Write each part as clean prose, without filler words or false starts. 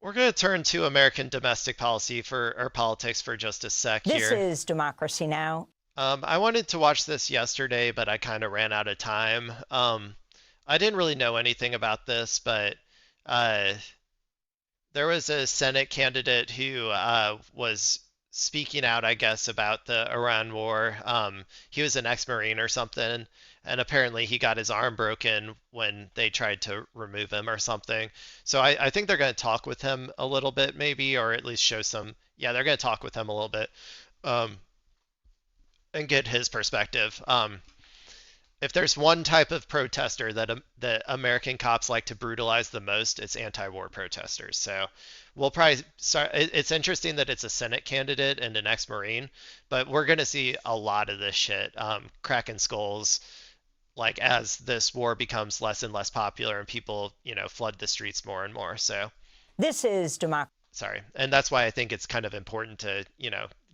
We're going to turn to American domestic policy for or politics for just a sec This here. is Democracy Now! I wanted to watch this yesterday, but I kind of ran out of time. I didn't really know anything about this, but uh, there was a Senate candidate who was speaking out, I guess, about the Iran war. He was an ex-Marine or something, and apparently he got his arm broken when they tried to remove him or something. So I think they're going to talk with him a little bit, maybe, or at least show some. Yeah, they're going to talk with him a little bit um, and get his perspective. If there's one type of protester that American cops like to brutalize the most, it's anti-war protesters. So we'll probably start. It's interesting that it's a Senate candidate and an ex-Marine, but we're going to see a lot of this shit, cracking skulls, like as this war becomes less and less popular and people, flood the streets more and more. So This is Democracy. sorry, and that's why I think it's kind of important to,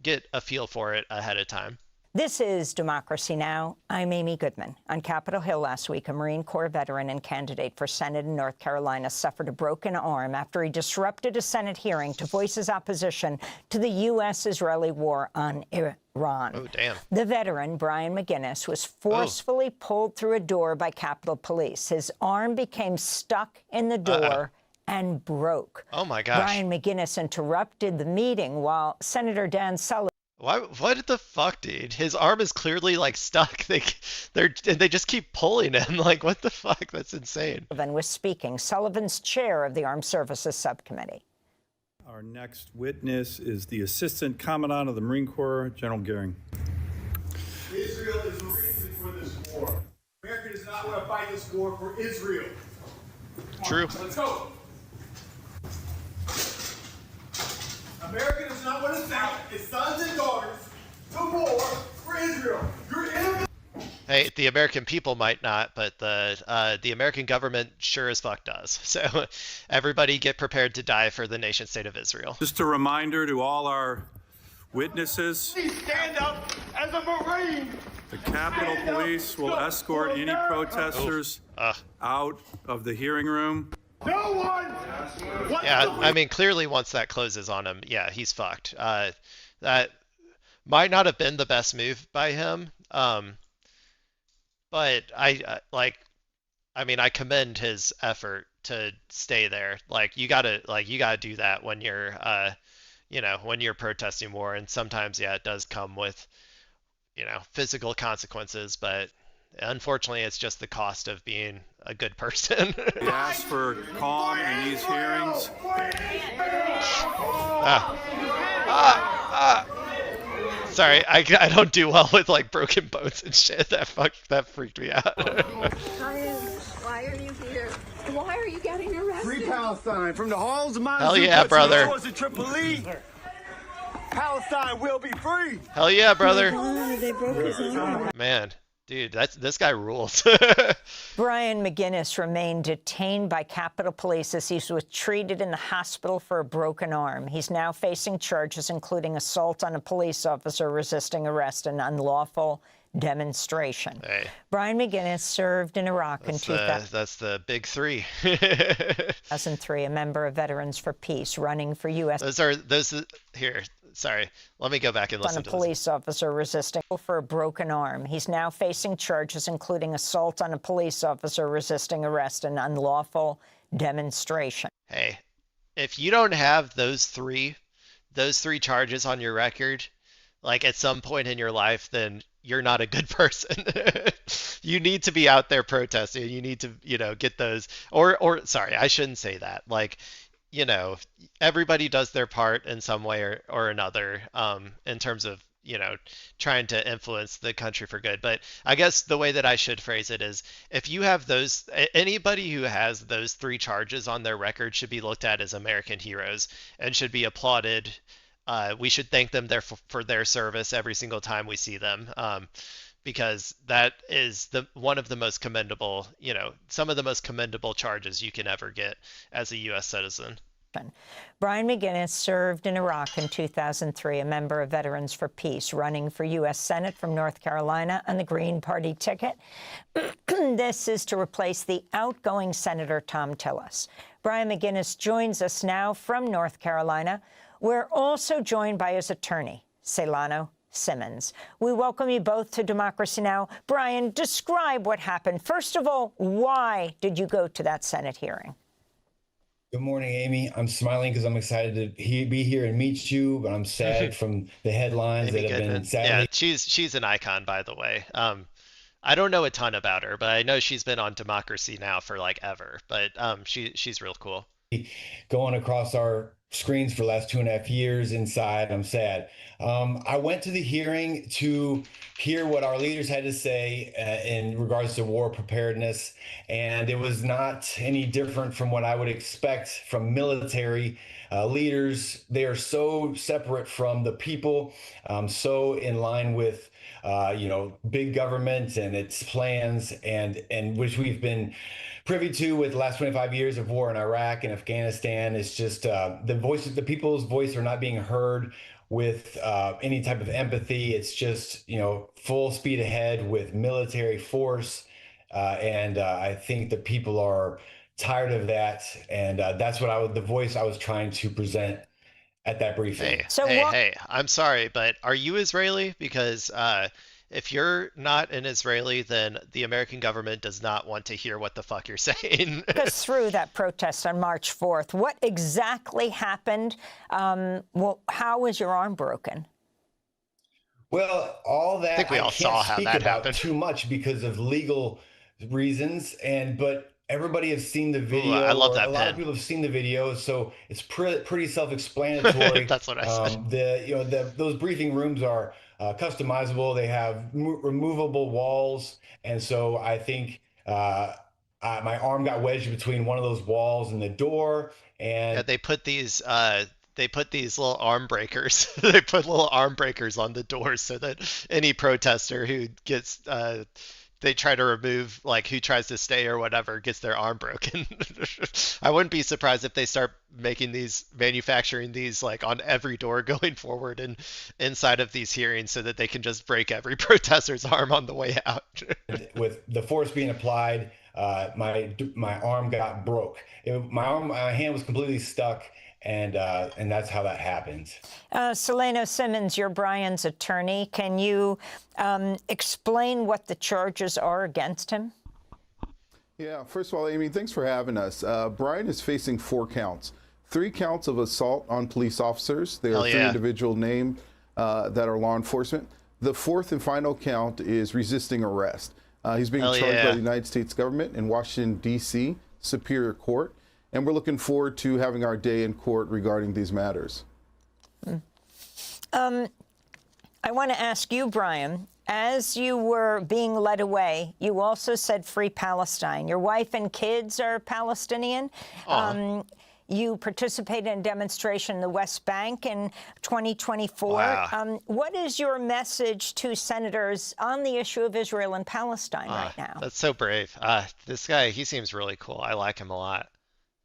get a feel for it ahead of time. This is Democracy Now! I'm Amy Goodman. On Capitol Hill last week, a Marine Corps veteran and candidate for Senate in North Carolina suffered a broken arm after he disrupted a Senate hearing to voice his opposition to the U.S.-Israeli war on Iran. Oh, damn. The veteran, Brian McGinnis, was forcefully pulled through a door by Capitol Police. His arm became stuck in the door and broke. Oh, my gosh. Brian McGinnis interrupted the meeting while Senator Dan Sullivan What the fuck, dude? His arm is clearly like stuck. They just keep pulling him. Like, what the fuck? That's insane. was speaking. Sullivan's chair of the Armed Services Subcommittee. Our next witness is the Assistant Commandant of the Marine Corps, General Goering. Israel is the reason for this war. America does not want to fight this war for Israel. True. Let's go. America does not want to send its sons and daughters to war for Israel. You're innocent. Hey, the American people might not, but the American government sure as fuck does. So everybody get prepared to die for the nation state of Israel. Just a reminder to all our witnesses, Please stand up as a Marine. the Capitol Police will escort any protesters out of the hearing room. No one. Yeah, I mean, clearly once that closes on him, yeah, he's fucked. That might not have been the best move by him, but I mean, I commend his effort to stay there. You gotta do that when you're, when you're protesting war, and sometimes, yeah, it does come with, physical consequences, but unfortunately, it's just the cost of being a good person. We ask for calm in these hearings. Sorry, I don't do well with like broken bones and shit. That freaked me out. Brian, why are you here? Why are you getting arrested? Free Palestine from the halls of my Hell yeah, brother. Tripoli. Palestine will be free. Hell yeah, brother. They broke his arm. Man, dude, this guy rules. Brian McGinnis remained detained by Capitol Police as he was treated in the hospital for a broken arm. He's now facing charges including assault on a police officer resisting arrest and unlawful demonstration. Hey. Brian McGinnis served in Iraq in That's the big three. 2003, a member of Veterans for Peace, running for U.S. Here. Sorry, let me go back and on a listen to police officer resisting for a broken arm. He's now facing charges including assault on a police officer resisting arrest and unlawful demonstration. Hey, if you don't have those three charges on your record, like at some point in your life, then you're not a good person. You need to be out there protesting. You need to, get those, or sorry, I shouldn't say that. Like, everybody does their part in some way or another, in terms of, trying to influence the country for good. But I guess the way that I should phrase it is, if you have anybody who has those three charges on their record should be looked at as American heroes and should be applauded. We should thank them for their service every single time we see them, because that is one of the most commendable, some of the most commendable charges you can ever get as a U.S. citizen. Brian McGinnis served in Iraq in 2003, a member of Veterans for Peace, running for U.S. Senate from North Carolina on the Green Party ticket. This is to replace the outgoing Senator Tom Tillis. Brian McGinnis joins us now from North Carolina. We're also joined by his attorney, Celano Simmons. We welcome you both to Democracy Now! Brian, describe what happened. First of all, why did you go to that Senate hearing? Good morning, Amy. I'm smiling because I'm excited to be here and meet you, but I'm sad from the headlines Amy that have Goodman. been sadly. Yeah, she's an icon, by the way. I don't know a ton about her, but I know she's been on Democracy Now! For like ever. But she's real cool. Going across our screens for the last 2.5 years inside. I'm sad. I went to the hearing to hear what our leaders had to say in regards to war preparedness, and it was not any different from what I would expect from military leaders. They are so separate from the people, so in line with big government and its plans, and which we've been privy to with the last 25 years of war in Iraq and Afghanistan. It's just the people's voice are not being heard with any type of empathy. It's just, full speed ahead with military force. And I think the people are tired of that. And that's what the voice I was trying to present at that briefing. Hey, I'm sorry, but are you Israeli? Because if you're not an Israeli, then the American government does not want to hear what the fuck you're saying. Take us through that protest on March 4th. What exactly happened? How was your arm broken? Well, all that I think we all can't saw how speak that about happened. too much because of legal reasons, but everybody has seen the video. Ooh, I love that a lot pen. of people have seen the video, so it's pretty self-explanatory. That's what I said. Those briefing rooms are customizable. They have removable walls, and so I think my arm got wedged between one of those walls and the door, and Yeah, they put these little arm breakers. They put little arm breakers on the doors so that any protester who gets they try to remove, like, who tries to stay or whatever gets their arm broken. I wouldn't be surprised if they start manufacturing these like on every door going forward and inside of these hearings so that they can just break every protester's arm on the way out. with the force being applied, my arm got broke. My hand was completely stuck, and that's how that happened. Celano Simmons, you're Brian's attorney. Can you explain what the charges are against him? Yeah, first of all, Amy, thanks for having us. Brian is facing 4 counts. 3 counts of assault on police officers. There are 3 individual named that are law enforcement. The 4th and final count is resisting arrest. He's being charged by the United States government in Washington, D.C. Superior Court. And we're looking forward to having our day in court regarding these matters. I want to ask you, Brian, as you were being led away, you also said free Palestine. Your wife and kids are Palestinian. You participated in a demonstration in the West Bank in 2024. Wow. What is your message to senators on the issue of Israel and Palestine right now? That's so brave. This guy, he seems really cool. I like him a lot.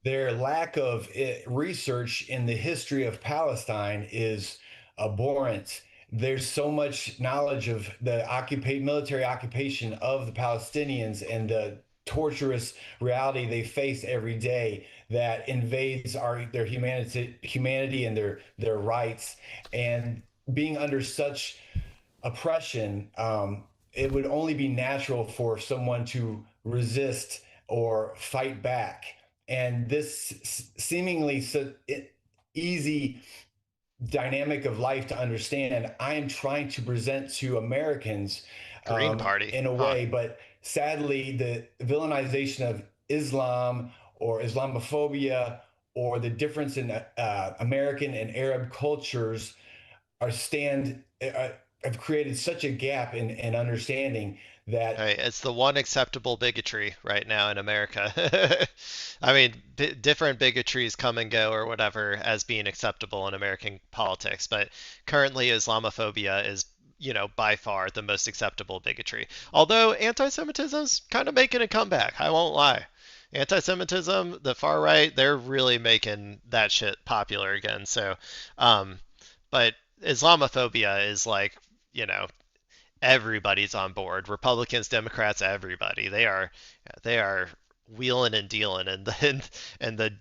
Their lack of research in the history of Palestine is abhorrent. There's so much knowledge of the military occupation of the Palestinians and the torturous reality they face every day that invades their humanity and their rights. And being under such oppression, it would only be natural for someone to resist or fight back. And this seemingly easy dynamic of life to understand, I am trying to present to Americans Green Party in a way, but sadly, the villainization of Islam or Islamophobia or the difference in American and Arab cultures have created such a gap in understanding that it's the one acceptable bigotry right now in America. I mean, different bigotries come and go or whatever as being acceptable in American politics, but currently Islamophobia is, by far the most acceptable bigotry. Although anti-Semitism is kind of making a comeback, I won't lie. anti-Semitism, the far right, they're really making that shit popular again. So, um, but Islamophobia is like, you know, everybody's on board. Republicans, Democrats, everybody. They are wheeling and dealing in the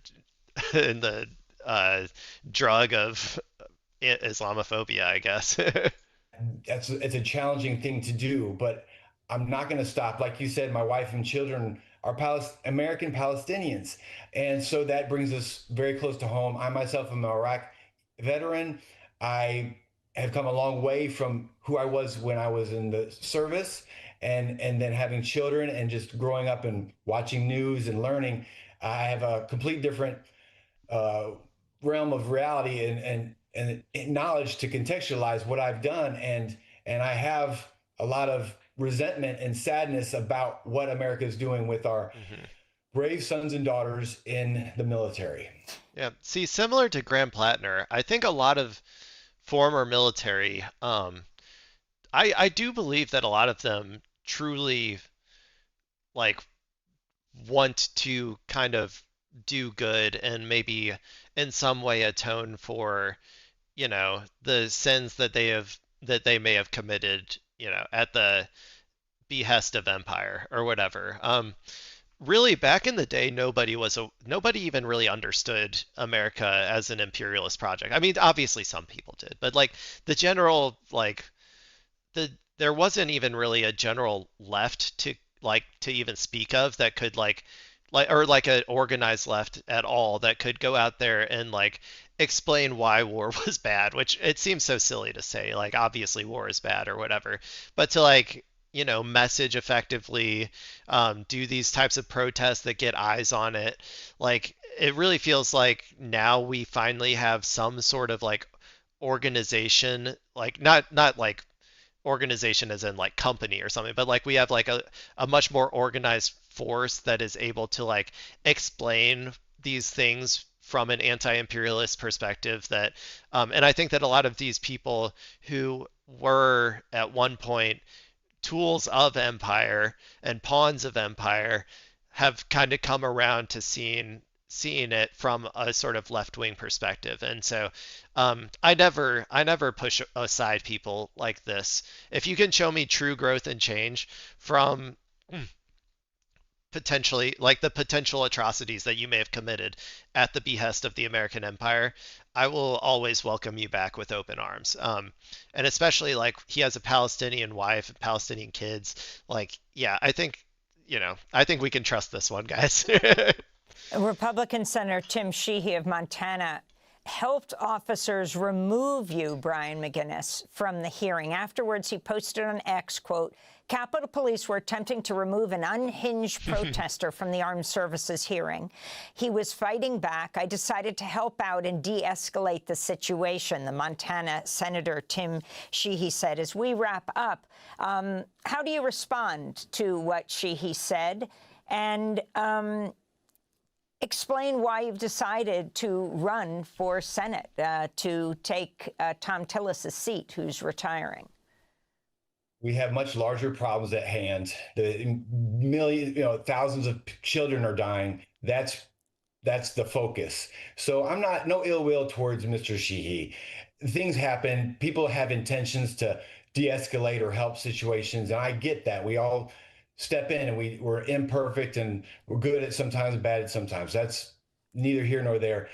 in the uh, drug of Islamophobia, I guess. It's a challenging thing to do, but I'm not going to stop. Like you said, my wife and children are American Palestinians, and so that brings us very close to home. I myself am an Iraq veteran. I have come a long way from who I was when I was in the service, and then having children and just growing up and watching news and learning. I have a complete different uh, realm of reality and knowledge to contextualize what I've done, and I have a lot of resentment and sadness about what America is doing with our hmm brave sons and daughters in the military. Yeah. See, similar to Graham Plattner, I think a lot of former military, I do believe that a lot of them truly like want to kind of do good and maybe in some way atone for, the sins that they may have committed, at the behest of empire or whatever. Really, back in the day, nobody even really understood America as an imperialist project. I mean, obviously some people did, but like the general like there wasn't even really a general left to even speak of that could or like an organized left at all that could go out there and like explain why war was bad, which it seems so silly to say, like obviously war is bad or whatever, but to like message effectively, do these types of protests that get eyes on it. Like it really feels like now we finally have some sort of like organization, like not like organization as in like company or something, but like we have like a much more organized force that is able to like explain these things from an anti-imperialist perspective that and I think that a lot of these people who were at one point tools of empire and pawns of empire have kind of come around to seeing it from a sort of left-wing perspective. And so I never push aside people like this. If you can show me true growth and change from potentially like the potential atrocities that you may have committed at the behest of the American empire, I will always welcome you back with open arms. And especially like he has a Palestinian wife and Palestinian kids. Like, yeah, I think we can trust this one, guys. Republican Senator Tim Sheehy of Montana helped officers remove you, Brian McGinnis, from the hearing. Afterwards, he posted on X, quote, Capitol Police were attempting to remove an unhinged protester from the Armed Services hearing. He was fighting back. I decided to help out and de-escalate the situation, the Montana Senator Tim Sheehy said. As we wrap up, how do you respond to what Sheehy said? And explain why you've decided to run for Senate, to take Tom Tillis's seat, who's retiring. We have much larger problems at hand. The millions, thousands of children are dying. That's the focus. So I'm not no ill will towards Mr. Sheehy. Things happen. People have intentions to de-escalate or help situations, and I get that. We all step in, and we're imperfect, and we're good at sometimes, bad at sometimes. That's neither here nor there.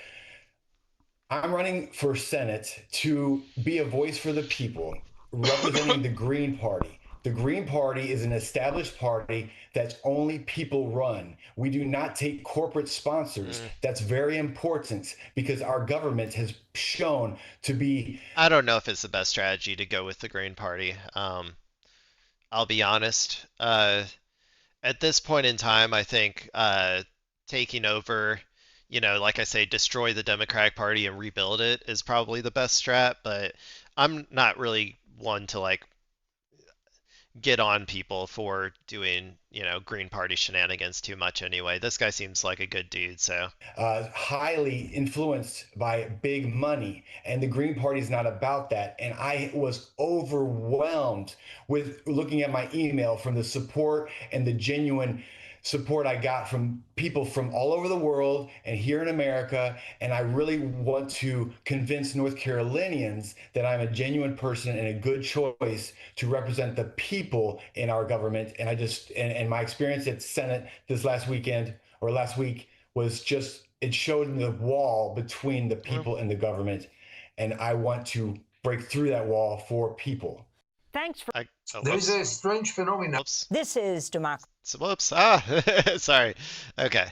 I'm running for Senate to be a voice for the people, representing the Green Party. The Green Party is an established party that's only people run. We do not take corporate sponsors. That's very important because our government has shown to be. I don't know if it's the best strategy to go with the Green Party. I'll be honest. At this point in time, I think taking over, like I say, destroy the Democratic Party and rebuild it is probably the best strat. But I'm not really one to like get on people for doing, Green Party shenanigans too much anyway. This guy seems like a good dude, so. Highly influenced by big money, and the Green Party is not about that. And I was overwhelmed with looking at my email from the support and the genuine support I got from people from all over the world and here in America. And I really want to convince North Carolinians that I'm a genuine person and a good choice to represent the people in our government. And and my experience at Senate this last weekend or last week was just, it showed the wall between the people and the government. And I want to break through that wall for people. Thanks for. There's a strange phenomenon. Whoops. This is democracy. Whoops. Sorry. Okay.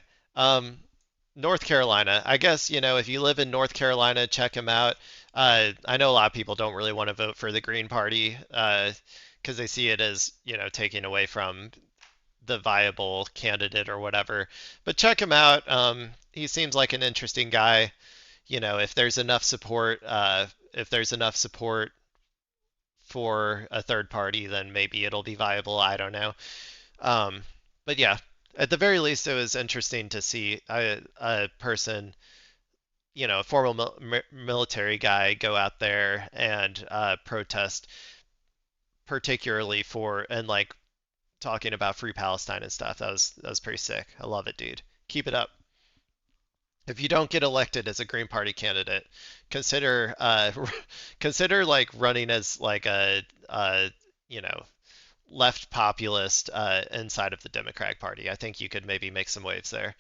North Carolina. I guess, if you live in North Carolina, check him out. I know a lot of people don't really want to vote for the Green Party because they see it as, taking away from the viable candidate or whatever. But check him out. He seems like an interesting guy. If there's enough support, for a third party, then maybe it'll be viable. I don't know. But yeah, at the very least, it was interesting to see a person, a former military guy, go out there and protest, particularly for and like talking about free Palestine and stuff. That was pretty sick. I love it, dude. Keep it up. If you don't get elected as a Green Party candidate, consider consider like running as like a left populist inside of the Democratic Party. I think you could maybe make some waves there.